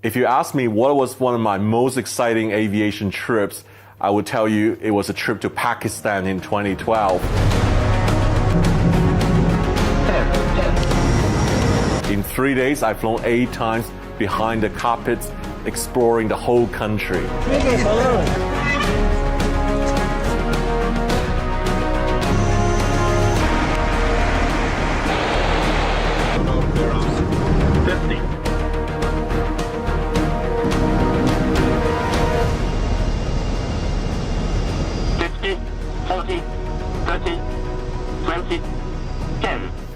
If you ask me what was one of my most exciting aviation trips, I would tell you it was a trip to Pakistan in 2012. In 3 days, I've flown 8 times behind the cockpits, exploring the whole country.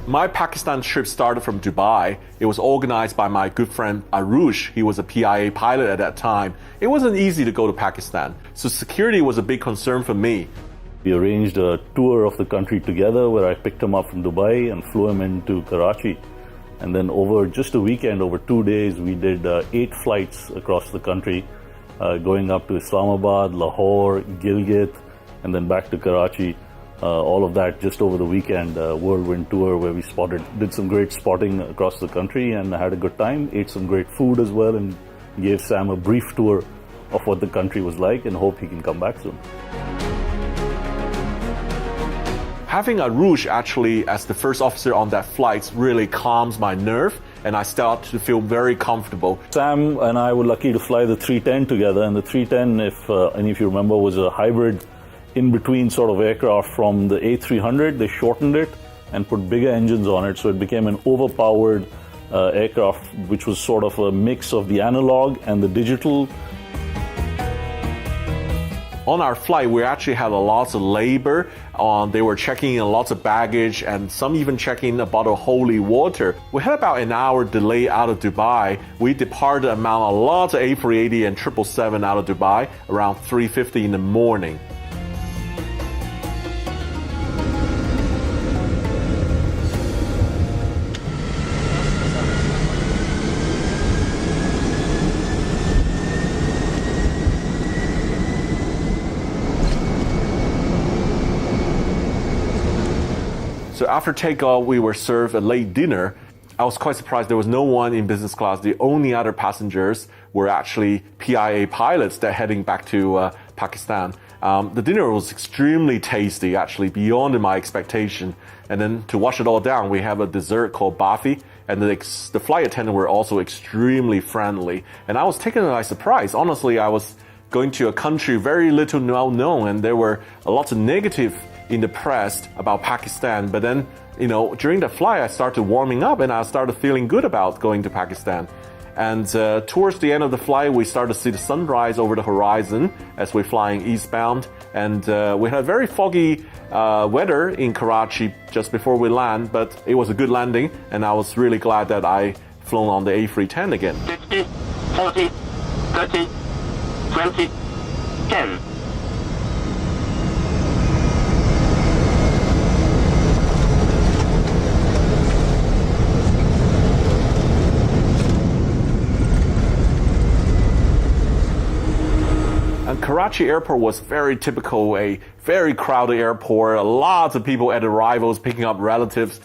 My Pakistan trip started from Dubai. It was organized by my good friend Arush. He was a PIA pilot at that time. It wasn't easy to go to Pakistan, so security was a big concern for me. We arranged a tour of the country together where I picked him up from Dubai and flew him into Karachi. And then over just a weekend, over 2 days, we did 8 flights across the country, going up to Islamabad, Lahore, Gilgit, and then back to Karachi. All of that just over the weekend, whirlwind tour where we did some great spotting across the country and had a good time, ate some great food as well, and gave Sam a brief tour of what the country was like and hope he can come back soon. Having Arush actually as the first officer on that flight really calms my nerve, and I start to feel very comfortable. Sam and I were lucky to fly the 310 together, and the 310, if you remember, was a hybrid in-between sort of aircraft from the A300. They shortened it and put bigger engines on it, so it became an overpowered aircraft, which was sort of a mix of the analog and the digital. On our flight, we actually had lots of labor. They were checking in lots of baggage and some even checking a bottle of holy water. We had about an hour delay out of Dubai. We departed among a lot of A380 and 777 out of Dubai around 3:50 in the morning. So after takeoff, we were served a late dinner. I was quite surprised there was no one in business class. The only other passengers were actually PIA pilots that heading back to Pakistan. The dinner was extremely tasty, actually beyond my expectation. And then to wash it all down, we have a dessert called Bafi, and the flight attendant were also extremely friendly. And I was taken by surprise. Honestly, I was going to a country very little known, and there were a lot of negative in the press about Pakistan. But then, during the flight, I started warming up and I started feeling good about going to Pakistan. And towards the end of the flight, we started to see the sunrise over the horizon as we're flying eastbound. And we had very foggy weather in Karachi just before we land, but it was a good landing, and I was really glad that I flown on the A310 again. 50, 40, 30, 20, 10. And Karachi airport was very typical, a very crowded airport, lots of people at arrivals picking up relatives.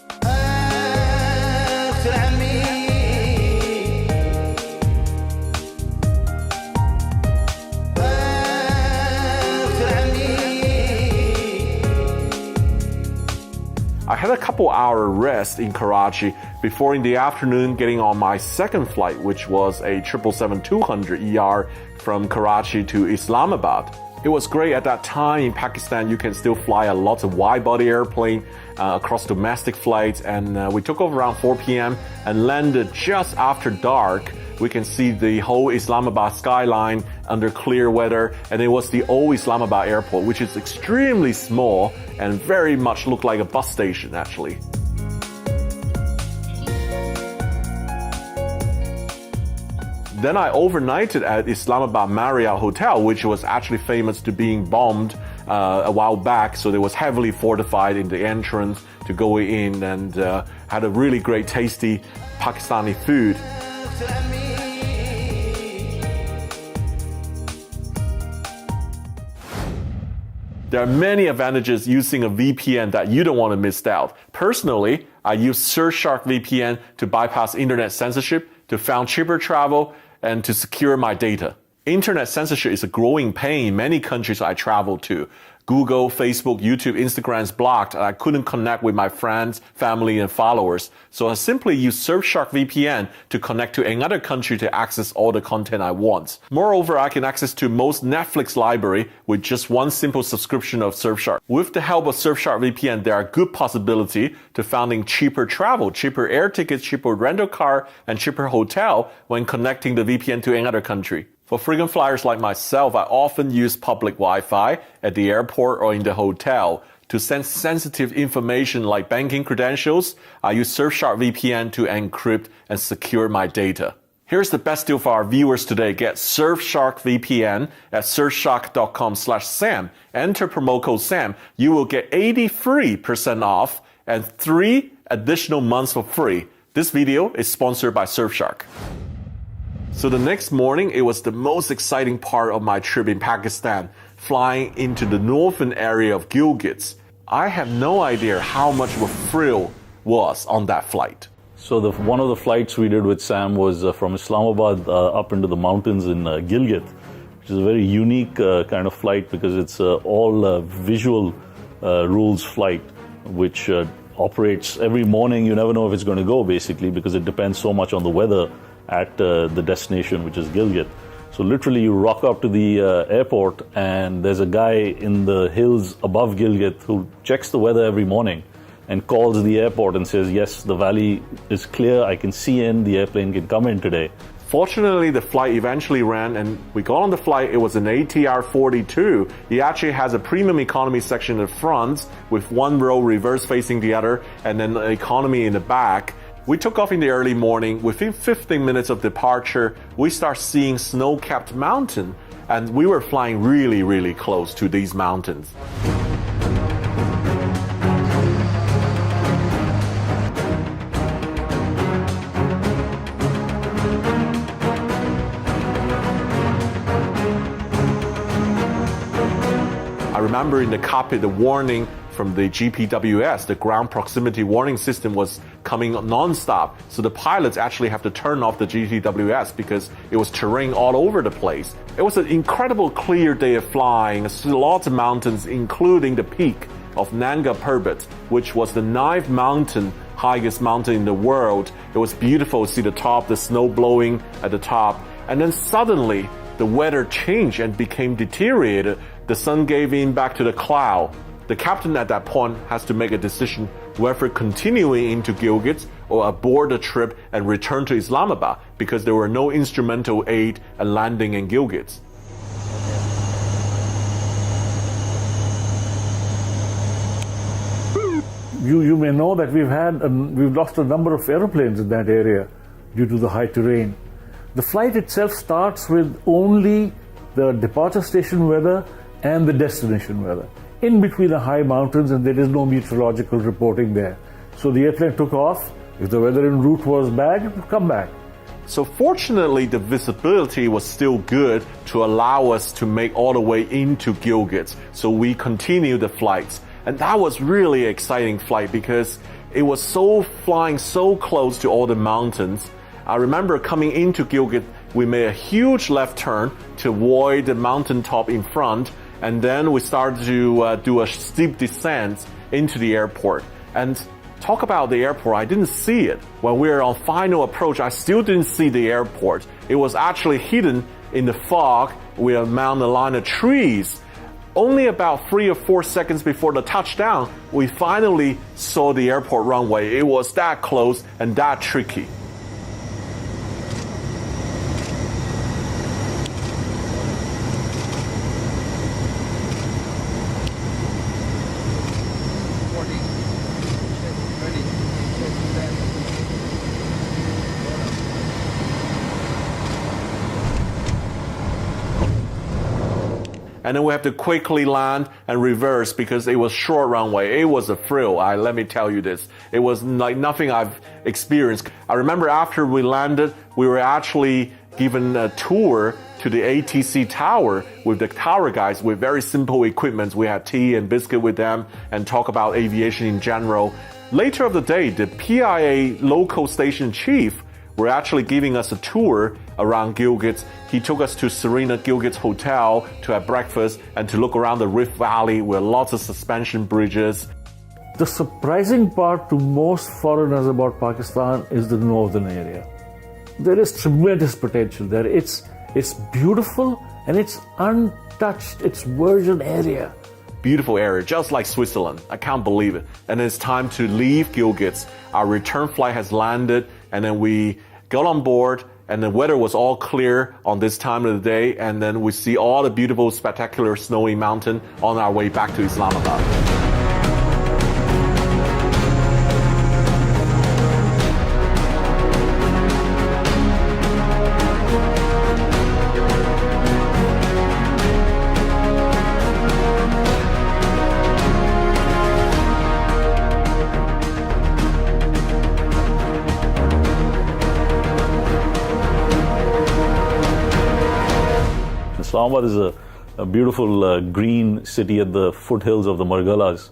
I had a couple-hour rest in Karachi before in the afternoon getting on my second flight, which was a 777-200 ER from Karachi to Islamabad. It was great at that time. In Pakistan, you can still fly a lot of wide-body airplane across domestic flights, and we took off around 4 p.m. and landed just after dark. We can see the whole Islamabad skyline under clear weather, and it was the old Islamabad airport, which is extremely small and very much looked like a bus station, actually. Then I overnighted at Islamabad Marriott Hotel, which was actually famous to being bombed a while back, so it was heavily fortified in the entrance to go in, and had a really great tasty Pakistani food. There are many advantages using a VPN that you don't want to miss out. Personally, I use Surfshark VPN to bypass internet censorship, to find cheaper travel, and to secure my data. Internet censorship is a growing pain in many countries I travel to. Google, Facebook, YouTube, Instagram is blocked, and I couldn't connect with my friends, family, and followers. So I simply use Surfshark VPN to connect to another country to access all the content I want. Moreover, I can access to most Netflix library with just one simple subscription of Surfshark. With the help of Surfshark VPN, there are good possibility to finding cheaper travel, cheaper air tickets, cheaper rental car, and cheaper hotel when connecting the VPN to another country. For frequent flyers like myself, I often use public Wi-Fi at the airport or in the hotel. To send sensitive information like banking credentials, I use Surfshark VPN to encrypt and secure my data. Here's the best deal for our viewers today. Get Surfshark VPN at surfshark.com/Sam. Enter promo code SAM. You will get 83% off and 3 additional months for free. This video is sponsored by Surfshark. So the next morning, it was the most exciting part of my trip in Pakistan, flying into the northern area of Gilgit. I have no idea how much of a thrill was on that flight. So one of the flights we did with Sam was from Islamabad up into the mountains in Gilgit, which is a very unique kind of flight because it's all visual rules flight, which operates every morning. You never know if it's going to go, basically, because it depends so much on the weather at the destination, which is Gilgit. So literally you rock up to the airport and there's a guy in the hills above Gilgit who checks the weather every morning and calls the airport and says, yes, the valley is clear, I can see in, the airplane can come in today. Fortunately, the flight eventually ran and we got on the flight. It was an ATR 42. It actually has a premium economy section in the front with one row reverse facing the other and then economy in the back. We took off in the early morning. Within 15 minutes of departure, we start seeing snow-capped mountain, and we were flying really, really close to these mountains. I remember in the cockpit, the warning from the GPWS, the ground proximity warning system, was coming non-stop. So the pilots actually have to turn off the GPWS because it was terrain all over the place. It was an incredible clear day of flying, lots of mountains, including the peak of Nanga Parbat, which was the 9th highest mountain in the world. It was beautiful to see the top, the snow blowing at the top. And then suddenly, the weather changed and became deteriorated. The sun gave in back to the cloud. The captain at that point has to make a decision whether continuing into Gilgit or abort the trip and return to Islamabad because there were no instrumental aid and landing in Gilgit. You may know that we've lost a number of aeroplanes in that area due to the high terrain. The flight itself starts with only the departure station weather and the destination weather. In between the high mountains, and there is no meteorological reporting there. So the airplane took off. If the weather en route was bad, it would come back. So fortunately, the visibility was still good to allow us to make all the way into Gilgit. So we continued the flights. And that was really an exciting flight because it was flying so close to all the mountains. I remember coming into Gilgit, we made a huge left turn to avoid the mountaintop in front. And then we started to do a steep descent into the airport. And talk about the airport, I didn't see it. When we were on final approach, I still didn't see the airport. It was actually hidden in the fog with a mountain line of trees. Only about 3 or 4 seconds before the touchdown, we finally saw the airport runway. It was that close and that tricky. And then we have to quickly land and reverse because it was short runway. It was a thrill. Let me tell you this. It was like nothing I've experienced. I remember after we landed, we were actually given a tour to the ATC tower with the tower guys with very simple equipment. We had tea and biscuit with them and talk about aviation in general. Later of the day, the PIA local station chief were actually giving us a tour around Gilgit. He took us to Serena Gilgit Hotel to have breakfast and to look around the Rift Valley with lots of suspension bridges. The surprising part to most foreigners about Pakistan is the northern area. There is tremendous potential there. It's beautiful and it's untouched. It's virgin area. Beautiful area, just like Switzerland. I can't believe it. And it's time to leave Gilgit. Our return flight has landed, and then we got on board, and the weather was all clear on this time of the day, and then we see all the beautiful, spectacular snowy mountain on our way back to Islamabad. Islamabad is a beautiful green city at the foothills of the Margalas,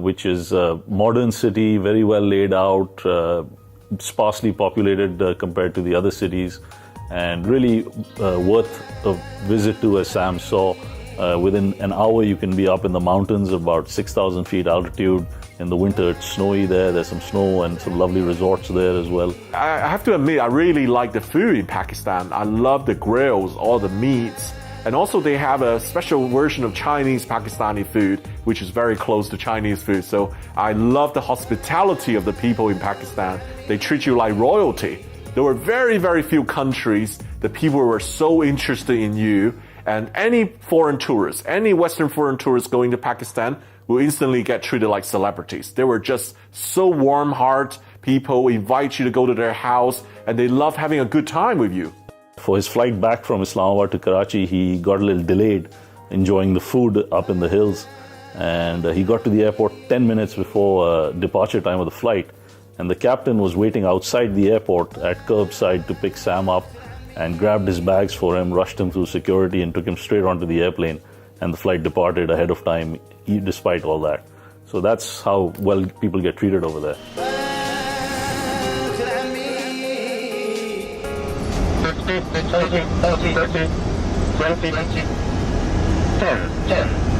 which is a modern city, very well laid out, sparsely populated compared to the other cities, and really worth a visit to, as Sam saw. Within an hour you can be up in the mountains, about 6,000 feet altitude. In the winter it's snowy there, there's some snow and some lovely resorts there as well. I have to admit, I really like the food in Pakistan. I love the grills, all the meats. And also they have a special version of Chinese Pakistani food, which is very close to Chinese food. So I love the hospitality of the people in Pakistan. They treat you like royalty. There were very, very few countries the people were so interested in you. And any foreign tourists, any Western foreign tourists going to Pakistan will instantly get treated like celebrities. They were just so warm-hearted. People invite you to go to their house, and they love having a good time with you. For his flight back from Islamabad to Karachi, he got a little delayed enjoying the food up in the hills. And he got to the airport 10 minutes before departure time of the flight. And the captain was waiting outside the airport at curbside to pick Sam up and grabbed his bags for him, rushed him through security and took him straight onto the airplane. And the flight departed ahead of time, despite all that. So that's how well people get treated over there. 50, 30, 40, 30, 20, 10.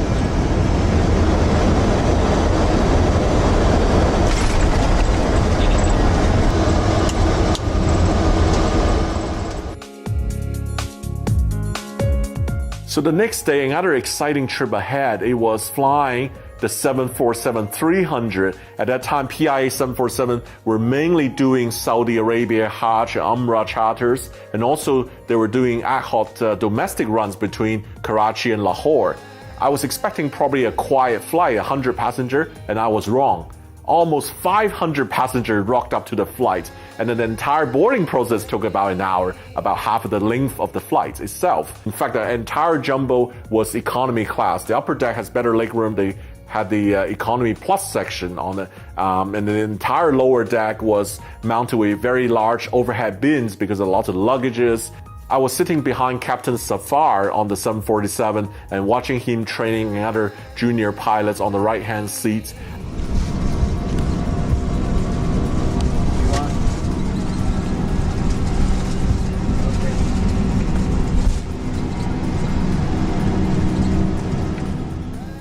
So the next day, another exciting trip ahead. It was flying the 747-300. At that time, PIA 747 were mainly doing Saudi Arabia, Hajj, and Umrah charters. And also, they were doing ad hoc domestic runs between Karachi and Lahore. I was expecting probably a quiet flight, 100 passenger, and I was wrong. Almost 500 passengers rocked up to the flight, and then the entire boarding process took about an hour, about half of the length of the flight itself. In fact, the entire jumbo was economy class. The upper deck has better legroom. They had the economy plus section on it, and the entire lower deck was mounted with very large overhead bins because of lots of luggages. I was sitting behind Captain Safar on the 747 and watching him training other junior pilots on the right-hand seat.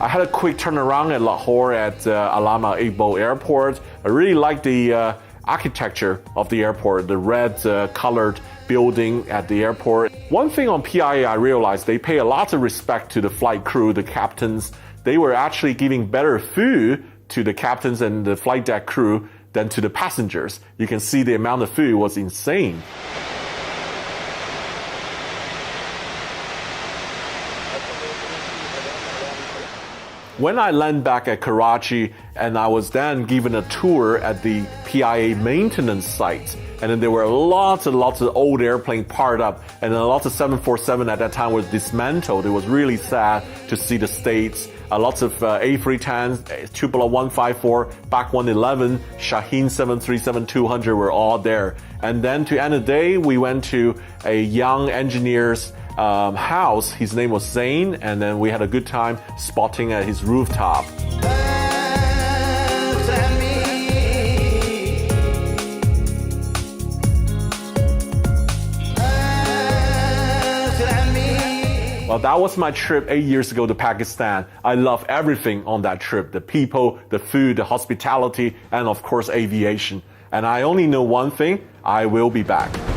I had a quick turnaround at Lahore at Allama Iqbal Airport. I really like the architecture of the airport, the red colored building at the airport. One thing on PIA I realized, they pay a lot of respect to the flight crew, the captains. They were actually giving better food to the captains and the flight deck crew than to the passengers. You can see the amount of food was insane. When I landed back at Karachi, and I was then given a tour at the PIA maintenance site, and then there were lots and lots of old airplanes parked up, and then lots of 747 at that time was dismantled. It was really sad to see the states. Lots of A310s, Tupolev 154, Bach 111, Shaheen 737-200 were all there. And then to end the day, we went to a young engineer's house. His name was Zain, and then we had a good time spotting at his rooftop. Well, that was my trip 8 years ago to Pakistan. I love everything on that trip, the people, the food, the hospitality, and of course aviation. And I only know one thing, I will be back.